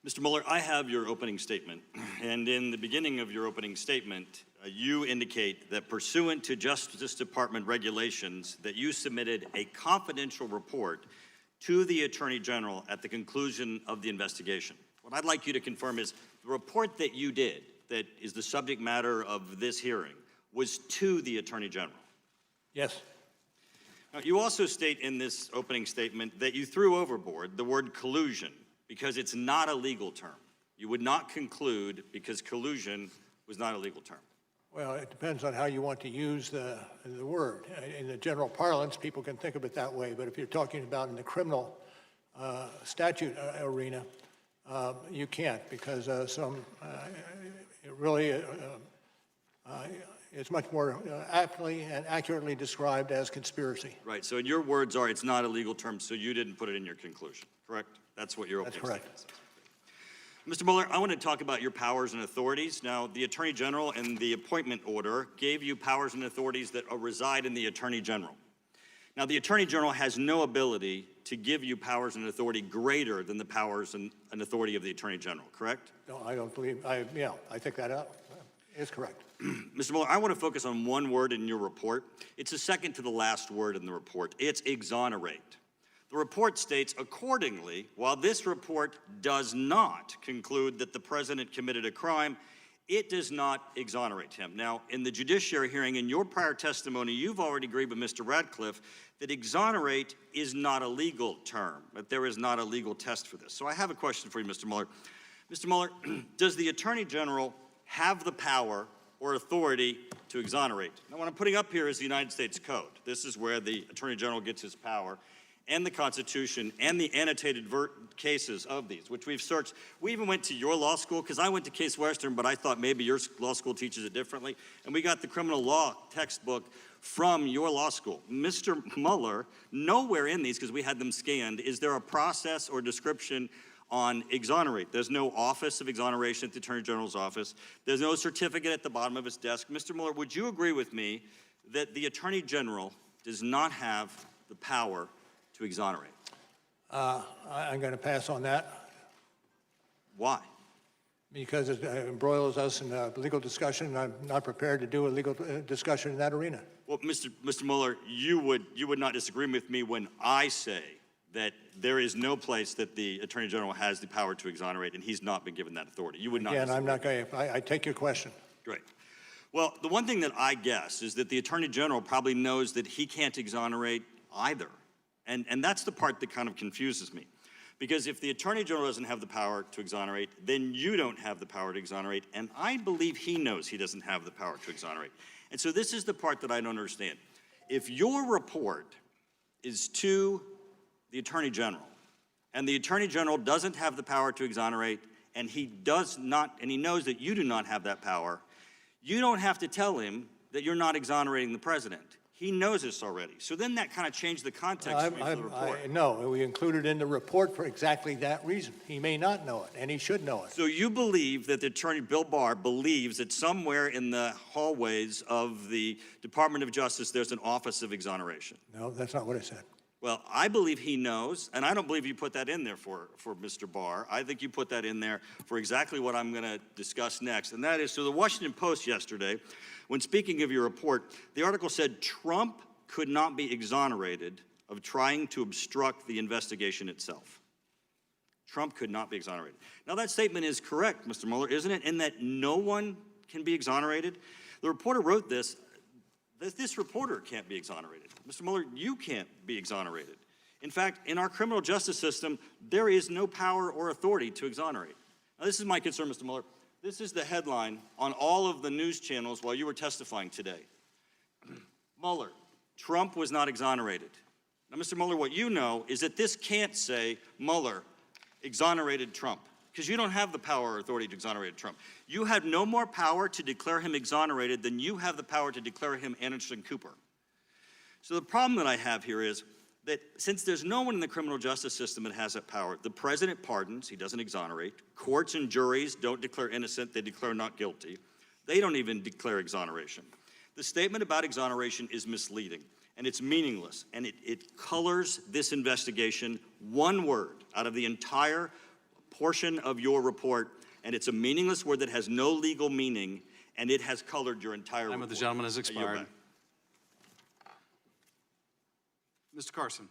Mr. Mueller, I have your opening statement, and in the beginning of your opening statement, you indicate that pursuant to Justice Department regulations that you submitted a confidential report to the Attorney General at the conclusion of the investigation. What I'd like you to confirm is the report that you did, that is the subject matter of this hearing, was to the Attorney General. Yes. Now, you also state in this opening statement that you threw overboard the word collusion because it's not a legal term. You would not conclude because collusion was not a legal term. Well, it depends on how you want to use the word. In the general parlance, people can think of it that way, but if you're talking about in the criminal statute arena, you can't, because it really it's much more aptly and accurately described as conspiracy. Right, so in your words are it's not a legal term, so you didn't put it in your conclusion, correct? That's what your opening statement says. Mr. Mueller, I want to talk about your powers and authorities. Now, the Attorney General in the appointment order gave you powers and authorities that reside in the Attorney General. Now, the Attorney General has no ability to give you powers and authority greater than the powers and authority of the Attorney General, correct? No, I don't believe, I think that is correct. Mr. Mueller, I want to focus on one word in your report. It's the second to the last word in the report. It's exonerate. The report states, accordingly, while this report does not conclude that the president committed a crime, it does not exonerate him. Now, in the judiciary hearing, in your prior testimony, you've already agreed with Mr. Radcliffe that exonerate is not a legal term, that there is not a legal test for this. So I have a question for you, Mr. Mueller. Mr. Mueller, does the Attorney General have the power or authority to exonerate? Now, what I'm putting up here is the United States Code. This is where the Attorney General gets his power, and the Constitution, and the annotated cases of these, which we've searched. We even went to your law school, because I went to Case Western, but I thought maybe your law school teaches it differently, and we got the criminal law textbook from your law school. Mr. Mueller, nowhere in these, because we had them scanned, is there a process or description on exonerate. There's no office of exoneration at the Attorney General's office. There's no certificate at the bottom of his desk. Mr. Mueller, would you agree with me that the Attorney General does not have the power to exonerate? I'm going to pass on that. Why? Because it embroils us in a legal discussion, and I'm not prepared to do a legal discussion in that arena. Well, Mr. Mueller, you would not disagree with me when I say that there is no place that the Attorney General has the power to exonerate, and he's not been given that authority. You would not. Again, I'm not going to. I take your question. Great. Well, the one thing that I guess is that the Attorney General probably knows that he can't exonerate either. And that's the part that kind of confuses me. Because if the Attorney General doesn't have the power to exonerate, then you don't have the power to exonerate, and I believe he knows he doesn't have the power to exonerate. And so this is the part that I don't understand. If your report is to the Attorney General, and the Attorney General doesn't have the power to exonerate, and he does not, and he knows that you do not have that power, you don't have to tell him that you're not exonerating the president. He knows this already. So then that kind of changed the context for the report. No, we included in the report for exactly that reason. He may not know it, and he should know it. So you believe that the Attorney, Bill Barr, believes that somewhere in the hallways of the Department of Justice there's an office of exoneration? No, that's not what I said. Well, I believe he knows, and I don't believe you put that in there for Mr. Barr. I think you put that in there for exactly what I'm going to discuss next, and that is, so the Washington Post yesterday, when speaking of your report, the article said Trump could not be exonerated of trying to obstruct the investigation itself. Trump could not be exonerated. Now, that statement is correct, Mr. Mueller, isn't it, in that no one can be exonerated? The reporter wrote this. This reporter can't be exonerated. Mr. Mueller, you can't be exonerated. In fact, in our criminal justice system, there is no power or authority to exonerate. Now, this is my concern, Mr. Mueller. This is the headline on all of the news channels while you were testifying today. Mueller, Trump was not exonerated. Now, Mr. Mueller, what you know is that this can't say Mueller exonerated Trump, because you don't have the power or authority to exonerate Trump. You have no more power to declare him exonerated than you have the power to declare him Anderson Cooper. So the problem that I have here is that since there's no one in the criminal justice system that has that power, the president pardons, he doesn't exonerate. Courts and juries don't declare innocent, they declare not guilty. They don't even declare exoneration. The statement about exoneration is misleading, and it's meaningless, and it colors this investigation one word out of the entire portion of your report, and it's a meaningless word that has no legal meaning, and it has colored your entire report. Time of the gentleman has I yield expired. back. Mr. Carson.